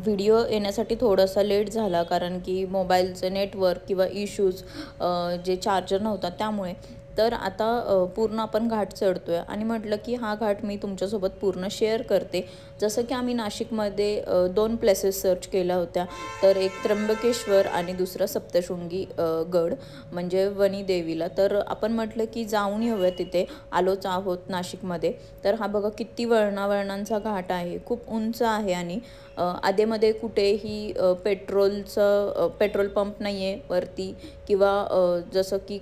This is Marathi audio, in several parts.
व्हिडिओ येण्यासाठी थोडासा लेट झाला, कारण की मोबाईलचे नेटवर्क किंवा इश्यूज, जे चार्जर नव्हता त्यामुळे. तर आता पूर्ण आपण घाट चढतोय आणि म्हटलं की हा घाट मी तुमच्यासोबत पूर्ण शेअर करते. जसं की आम्ही नाशिकमध्ये 2 प्लेसेस सर्च केल्या होत्या. तर एक त्र्यंबकेश्वर आणि दुसरा सप्तशृंगी गड म्हणजे वणी देवीला. तर आपण म्हटलं की जाऊन येऊया, तिथे आलोच आहोत नाशिकमध्ये. तर हा बघा किती वळणावळणांचा घाट आहे, खूप उंच आहे आणि आधेमध्ये कुठेही पेट्रोल पंप नाही आहे वरती, किंवा जसं की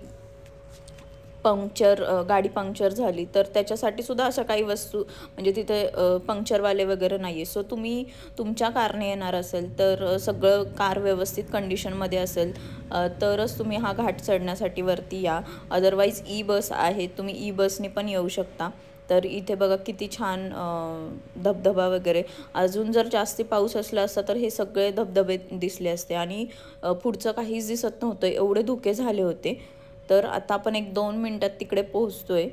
गाडी पंक्चर झाली तर त्याच्यासाठी सुद्धा अशा काही वस्तू, म्हणजे तिथे पंक्चरवाले वगैरे नाही आहे. सो तुम्ही तुमच्या कारने येणार असेल तर सगळं कार व्यवस्थित कंडिशनमध्ये असेल तरच तुम्ही हा घाट चढण्यासाठी वरती या. अदरवाईज ई बस आहे, तुम्ही ई बसने पण येऊ शकता. तर इथे बघा किती छान धबधबा वगैरे. अजून जर जास्ती पाऊस असला असता तर हे सगळे धबधबे दिसले असते आणि पुढचं काहीच दिसत नव्हतं, एवढे धुके झाले होते. तर आता आपण 1-2 मिनटात तिकडे पोहोचतोय.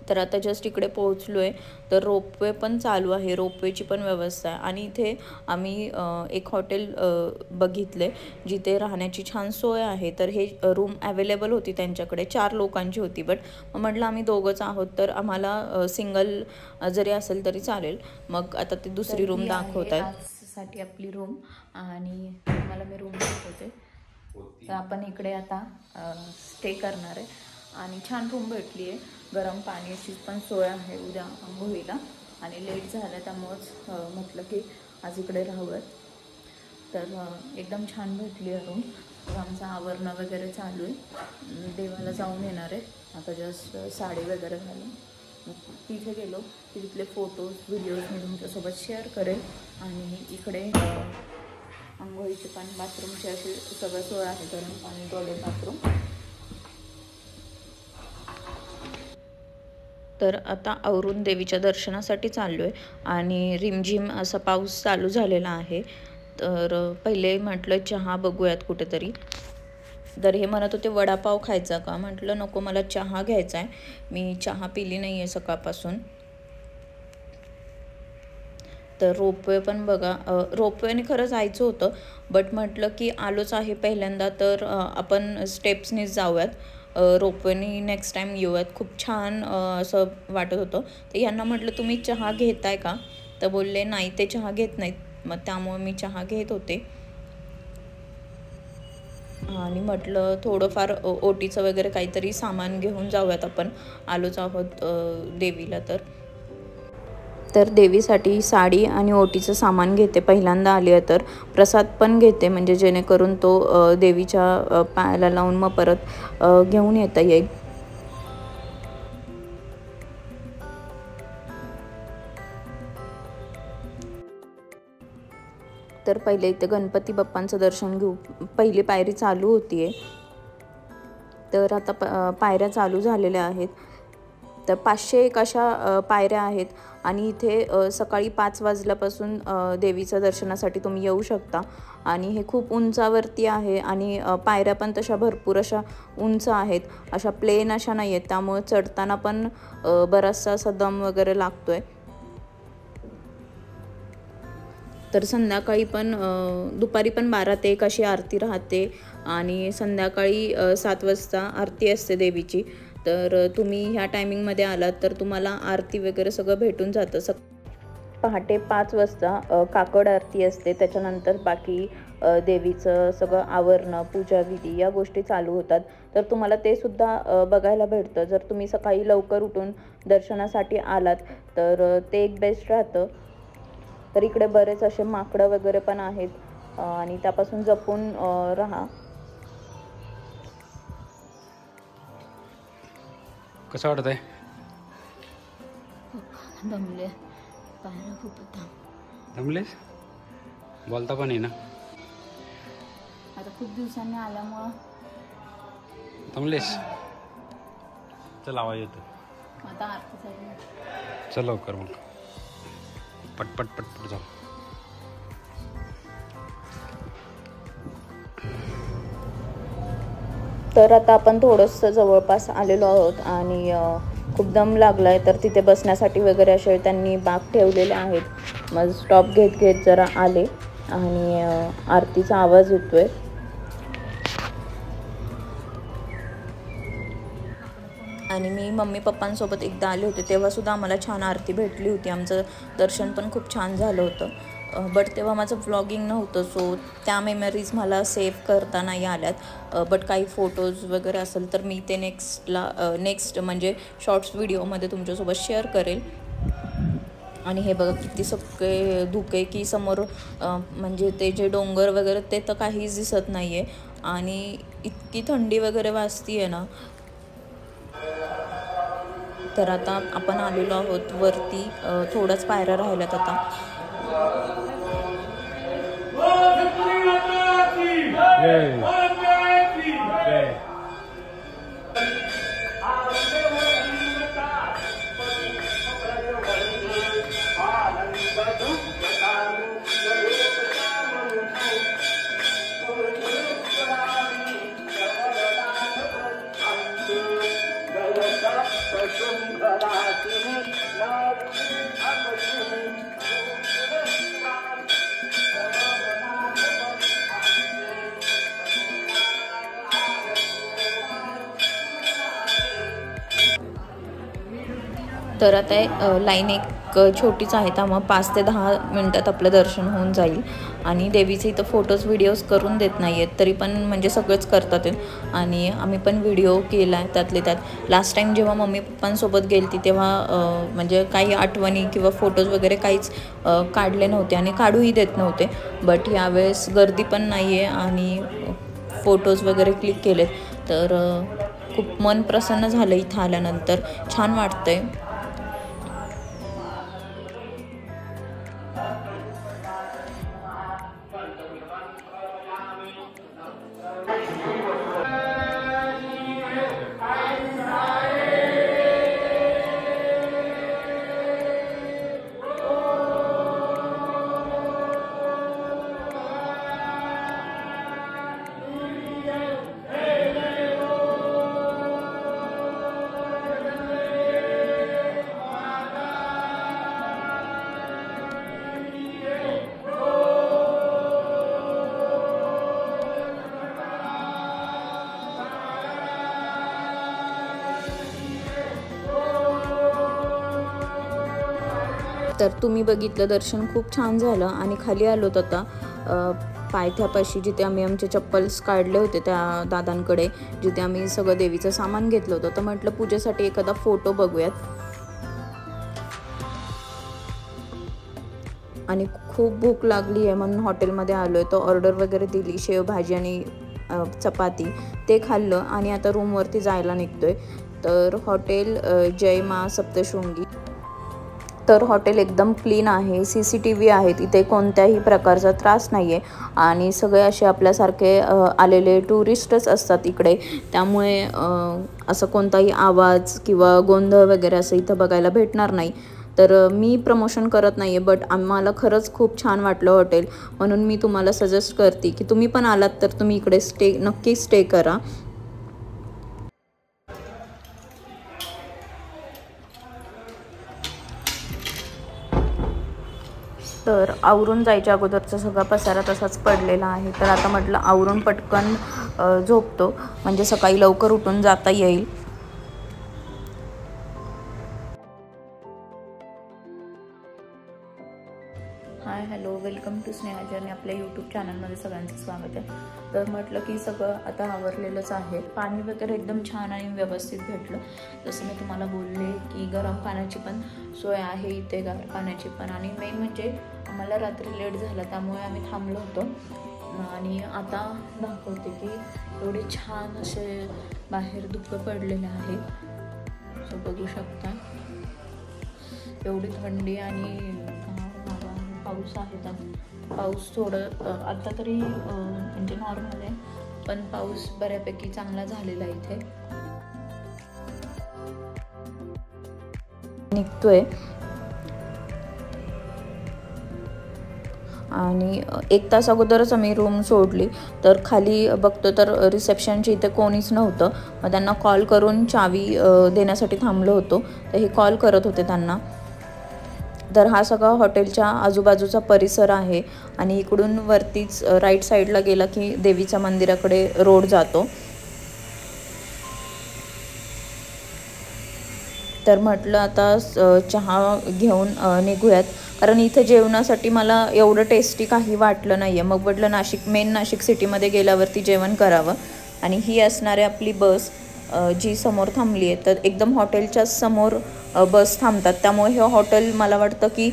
तर आता जस्ट इकडे पोहोचलो आहे. तर रोपवे पण चालू आहे, रोपवेची पण व्यवस्था आहे. आणि इथे आम्ही एक हॉटेल बघितले जिथे राहण्याची छान सोय आहे. तर हे रूम अवेलेबल होती त्यांच्याकडे, 4 लोकांची होती. बट म्हटलं आम्ही दोघंच आहोत तर आम्हाला सिंगल जरी असेल तरी चालेल. मग आता ते दुसरी रूम दाखवत आहेत. साठी आपली रूम, आणि तुम्हाला मी रूम दाखवते. तर आपण इकडे आता स्टे करणार आहे आणि छान रूम भेटली आहे. गरम पाण्याची पण सोय आहे उद्या आंघोळीला, आणि लेट झालं त्यामुळंच म्हटलं की आज इकडे राहूयात. तर एकदम छान भेटली आहे रूम. तर आमचं आवरणं वगैरे चालू आहे, देवाला जाऊन येणार आहे आता. जस्ट साडी वगैरे घालून तिथे गेलो की तिथले फोटोज व्हिडिओज मी तुमच्यासोबत शेअर करेल. आणि इकडे आंघोळीचे पाणी, बाथरूमची अशी सगळं सोय आहे, गरम पाणी, टॉयलेट, बाथरूम. तर आता आवरून देवीच्या दर्शनासाठी चाललो आहे आणि रिमझिम असा पाऊस चालू झालेला आहे. तर पहिले म्हटलं चहा बघूयात कुठेतरी. तर हे म्हणत होते वडापाव खायचा का, म्हटलं नको, मला चहा घ्यायचा आहे, मी चहा पिली नाही आहे सकाळपासून. तर रोपवे पण बघा, रोपवेने खरं जायचं होतं बट म्हटलं की आलोच आहे पहिल्यांदा तर आपण स्टेप्सनीच जाऊयात, रोपवेने नेक्स्ट टाईम येऊयात. खूप छान असं वाटत होतं. तर यांना म्हटलं तुम्ही चहा घेताय का, तर बोलले नाही ते चहा घेत नाहीत. मग त्यामुळे मी चहा घेत होते आणि म्हटलं थोडंफार ओटीचं वगैरे काहीतरी सामान घेऊन जाऊयात, आपण आलोच आहोत देवीला. तर देवीसाठी साडी आणि ओटीचं सामान घेते, पहिल्यांदा आली आहे तर प्रसाद पण घेते, म्हणजे जेणेकरून तो देवीच्या पायाला लावून मग परत घेऊन येता येईल. तर पहिले इथे गणपती बाप्पांचं दर्शन घेऊ. पहिली पायरी चालू होती आहे, तर आता पायऱ्या चालू झालेल्या आहेत. तर 501 अशा पायऱ्या आहेत आणि इथे सकाळी 5 वाजल्यापासून देवीच्या दर्शनासाठी तुम्ही येऊ शकता. आणि हे खूप उंचावरती आहे आणि पायऱ्या पण तशा भरपूर अशा उंच आहेत, अशा प्लेन अशा नाही आहेत, त्यामुळे चढताना पण बराचसा असा दम वगैरे लागतोय. तर संध्याकाळी पण दुपारी पण 12 ते 1 अशी आरती राहते आणि संध्याकाळी 7 वाजता आरती असते देवीची. तर तुम्ही ह्या टायमिंगमध्ये आलात तर तुम्हाला आरती वगैरे सगळं भेटून जातं. पहाटे 5 वाजता काकड आरती असते, त्याच्यानंतर बाकी देवीचं सगळं आवरणं, पूजाविधी या गोष्टी चालू होतात. तर तुम्हाला ते सुद्धा बघायला भेटतं. जर तुम्ही सकाळी लवकर उठून दर्शनासाठी आलात तर ते एक बेस्ट राहतं. तर इकडे बरेच असे माकडं वगैरे पण आहेत आणि त्यापासून जपून राहा. कसं वाटत आहे? दमले, पायऱ्या खूप होता. दमलेस? बोलता पण आहे ना, आता खूप दिवसांनी आल्यामुळं दमलेस. चल आवाज येतो आता आरतीसाठी. चल लवकर मग, पटपट पटपट जाऊ. तर आता आपण थोडंसं जवळपास आलेलो आहोत आणि खूप दम लागला आहे. तर तिथे बसण्यासाठी वगैरे असे त्यांनी बाक ठेवलेले आहेत. मग स्टॉप घेत घेत जरा आले आणि आरतीचा आवाज येतोय. आणि मी मम्मी पप्पांसोबत एकदा आले होते तेव्हासुद्धा आम्हाला छान आरती भेटली होती. आमचं दर्शन पण खूप छान झालं होतं. बट तेव्हा माझं व्लॉगिंग नव्हतं, सो त्या मेमरीज मला सेव्ह करता नाही आल्यात. बट काही फोटोज वगैरे असेल तर मी ते नेक्स्ट म्हणजे शॉर्ट्स व्हिडिओमध्ये तुमच्यासोबत शेअर करेल. आणि हे बघा किती सगळे धुके की समोर म्हणजे ते जे डोंगर वगैरे ते तर काहीच दिसत नाही आहे. आणि इतकी थंडी वगैरे वाजती आहे ना. तर आता आपण आलेलो आहोत वरती, थोडंच पायऱ्या राहिल्यात आता. तर आता लाईन एक छोटीच आहे, त्यामुळे 5 ते 10 मिनटात आपलं दर्शन होऊन जाईल. आणि देवीचे इथं फोटोज व्हिडिओज करून देत नाही आहेत, तरी पण म्हणजे सगळंच करतात. आणि आम्ही पण व्हिडिओ केला आहे त्यातले त्यात. लास्ट टाईम जेव्हा मम्मी पप्पांसोबत गेलती तेव्हा म्हणजे काही आठवणी किंवा फोटोज वगैरे काहीच काढले नव्हते आणि काढूही देत नव्हते. बट यावेळेस गर्दी पण नाही आहे आणि फोटोज वगैरे क्लिक केलेत. तर खूप मन प्रसन्न झालं इथं आल्यानंतर, छान वाटतंय. तर तुम्ही बघितलं, दर्शन खूप छान झालं. आणि खाली आलोत आता पायथ्यापाशी, जिथे आम्ही आमचे चप्पल्स काढले होते त्या दादांकडे, जिथे आम्ही सगळं देवीचं सामान घेतलं होतं. तर म्हटलं पूजेसाठी एखादा फोटो बघूयात. आणि खूप भूक लागली आहे म्हणून हॉटेलमध्ये आलो आहे. तर ऑर्डर वगैरे दिली, शेवभाजी आणि चपाती, ते खाल्लं आणि आता रूमवरती जायला निघतोय. तर हॉटेल जय मा सप्तशृंगी. तर हॉटेल एकदम क्लीन आहे, CCTV आहेत, इथे कोणत्याही प्रकारचा त्रास नाही आहे. आणि सगळे असे आपल्यासारखे आलेले टुरिस्टच असतात इकडे, त्यामुळे असं कोणताही आवाज किंवा गोंधळ वगैरे असं इथं बघायला भेटणार नाही. तर मी प्रमोशन करत नाही आहे, बट आम्हाला खरंच खूप छान वाटलं हॉटेल, म्हणून मी तुम्हाला सजेस्ट करते की तुम्ही पण आलात तर तुम्ही इकडे नक्की स्टे करा. तर आवरून जायच्या अगोदरचा सगळा पसारा तसाच पडलेला आहे. तर आता म्हटलं आवरून पटकन झोपतो, म्हणजे सकाळी लवकर उठून जाता येईल. Hi hello, welcome to Sneha journey. आपल्या यूट्यूब चॅनलमध्ये सगळ्यांचं स्वागत आहे. तर म्हटलं की सगळं आता आवरलेलंच आहे. पाणी वगैरे एकदम छान आणि व्यवस्थित भेटलं. जसं मी तुम्हाला बोलले की गरम पाण्याची पण सोय आहे इथे, गार पाण्याची पण. आणि मेन म्हणजे आम्हाला रात्री लेट झाला त्यामुळे आम्ही थांबलो होतो. आणि आता दाखवते की एवढे छान असे बाहेर धुकं पडलेले आहेत, सो बघू शकता. एवढी थंडी आणि पाऊस आहे. पाऊस थोडं आता तरी म्हणजे नॉर्मल आहे, पण पाऊस बऱ्यापैकी चांगला झालेला आहे इथे. निघतोय आणि 1 तास अगोदरच आम्ही रूम सोडली. तर खाली बघतो तर रिसेप्शनची इथे कोणीच नव्हतं. मग त्यांना कॉल करून चावी देण्यासाठी थांबलो होतो. तर हे कॉल करत होते त्यांना. तर हा सगळा हॉटेलच्या आजूबाजूचा परिसर आहे आणि इकडून वरतीच राईट साईडला गेला की देवीच्या मंदिराकडे रोड जातो. तर म्हटलं आता चहा घेऊन निघूयात, कारण इथे जेवणासाठी मला एवढं टेस्टी काही वाटलं नाही आहे. मग म्हटलं नाशिक सिटीमध्ये गेल्यावरती जेवण करावं. आणि ही असणारी आपली बस जी समोर थांबली आहे, तर एकदम हॉटेलच्याच समोर बस थांबतात. त्यामुळे हे हॉटेल मला वाटतं की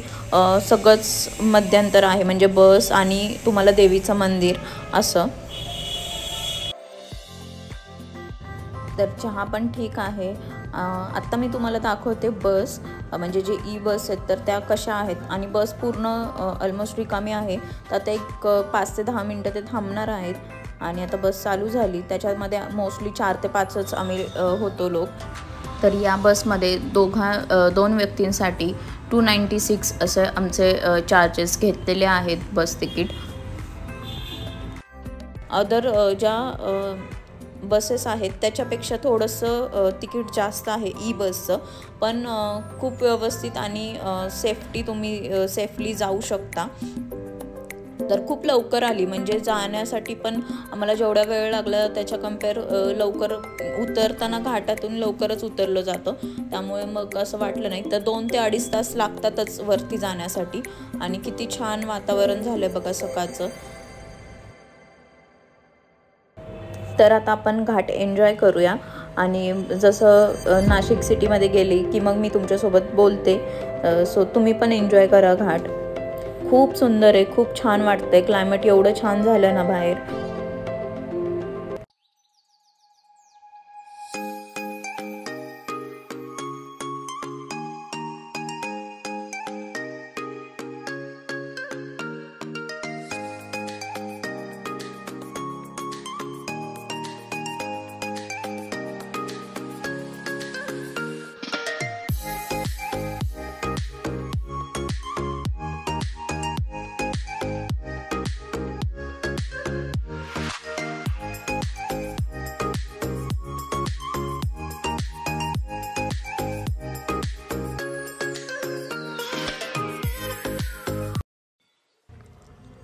सगळंच मध्यंतर आहे, म्हणजे बस आणि तुम्हाला देवीचं मंदिर असं. तर चहा पण ठीक आहे. आत्ता मी तुम्हाला दाखवते बस, म्हणजे जे ई बस आहेत तर त्या कशा आहेत. आणि बस पूर्ण ऑलमोस्ट रिकामी आहे. तर आता एक 5 ते 10 मिनटं ते थांबणार आहेत. आणि आता बस चालू झाली. त्याच्यामध्ये मोस्टली 4 ते 5च आम्ही होतो लोक. तर या बसमध्ये 2 व्यक्तींसाठी 296 असे आमचे चार्जेस घेतलेले आहेत बस तिकीट. अदर ज्या बसेस आहेत त्याच्यापेक्षा थोडंसं तिकीट जास्त आहे ई बसचं, पण खूप व्यवस्थित आणि तुम्ही सेफली जाऊ शकता. तर खूप लवकर आली, म्हणजे जाण्यासाठी पण आम्हाला जेवढा वेळ लागला त्याच्या कंपेअर लवकर उतरताना घाटातून लवकरच उतरलं जातं. त्यामुळे मग असं वाटलं नाही. तर 2 ते 2.5 तास लागतातच वरती जाण्यासाठी. आणि किती छान वातावरण झालं बघा सकाळचं. तर आता आपण घाट एन्जॉय करूया. आणि जसं नाशिक सिटीमध्ये गेली की मग मी तुमच्यासोबत बोलते. सो तुम्ही पण एन्जॉय करा घाट. खूप सुंदर आहे, खूप छान वाटतंय. क्लायमेट एवढं छान झालं ना बाहेर.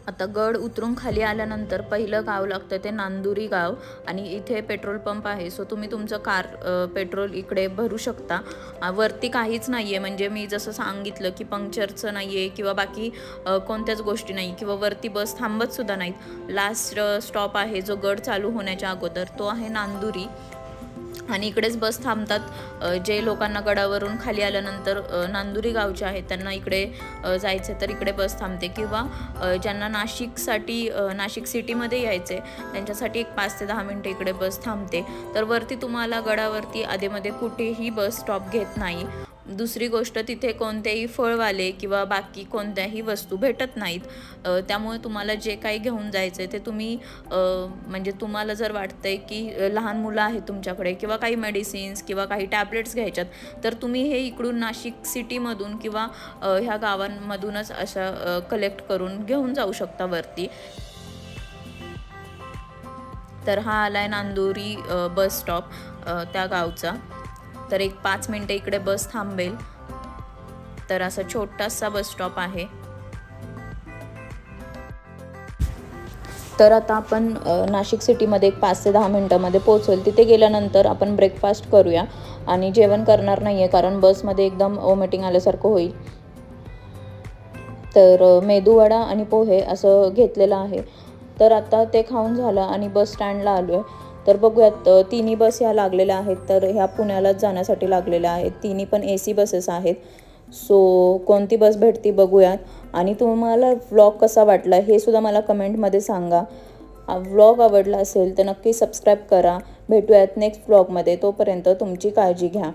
आता गड उतरून खाली आल्यानंतर पहिलं गाव लागतं ते नांदुरी गाव. आणि इथे पेट्रोल पंप आहे. सो तुम्ही तुमचं पेट्रोल इकडे भरू शकता. वरती काहीच नाही आहे, म्हणजे मी जसं सांगितलं की पंक्चरचं नाही आहे किंवा बाकी कोणत्याच गोष्टी नाही, किंवा वरती बस थांबतसुद्धा नाहीत. लास्ट स्टॉप आहे जो गड चालू होण्याच्या अगोदर, तो आहे नांदुरी. आणि इकडेच बस थांबतात. जे लोकांना गडावरून खाली आल्यानंतर नांदुरी गावचे आहेत त्यांना इकडे जायचं तर इकडे बस थांबते. किंवा ज्यांना नाशिक सिटीमध्ये यायचे त्यांच्यासाठी एक 5 ते 10 मिनटं इकडे बस थांबते. तर वरती तुम्हाला गडावरती आधेमध्ये कुठेही बस स्टॉप घेत नाही. दुसरी गोष्ट, तिथे कोणतेही फळवाले किंवा बाकी कोणत्याही वस्तू भेटत नाहीत. त्यामुळे तुम्हाला जे काही घेऊन जायचं आहे ते तुम्ही म्हणजे तुम्हाला जर वाटतंय की लहान मुलं आहेत तुमच्याकडे किंवा काही मेडिसिन्स किंवा काही टॅबलेट्स घ्यायच्यात, तर तुम्ही हे इकडून नाशिक सिटीमधून किंवा ह्या गावांमधूनच अशा कलेक्ट करून घेऊन जाऊ शकता वरती. तर हा आलाय नांदुरी बस स्टॉप त्या गावचा. तर एक 5 मिनटं इकडे बस थांबेल. तर असा छोटासा बस स्टॉप आहे. तर आता आपण नाशिक सिटीमध्ये एक 5 ते 10 मिनटामध्ये पोहोचेल. तिथे गेल्यानंतर आपण ब्रेकफास्ट करूया. आणि जेवण करणार नाही आहे कारण बसमध्ये एकदम वॉमिटिंग आल्यासारखं होईल. तर मेदूवडा आणि पोहे असं घेतलेलं आहे. तर आता ते खाऊन झालं आणि बस स्टँडला आलो आहे. तर बघूयात, तिन्ही बस ह्या लागलेल्या आहेत. तर ह्या पुण्यालाच जाण्यासाठी लागलेल्या आहेत. तिन्ही पण AC बसेस आहेत. सो कोणती बस भेटती बघूयात. आणि तुम्हाला व्लॉग कसा वाटला हे सुद्धा मला कमेंटमध्ये सांगा. व्लॉग आवडला असेल तर नक्की सबस्क्राईब करा. भेटूयात नेक्स्ट व्लॉगमध्ये. तोपर्यंत तुमची काळजी घ्या.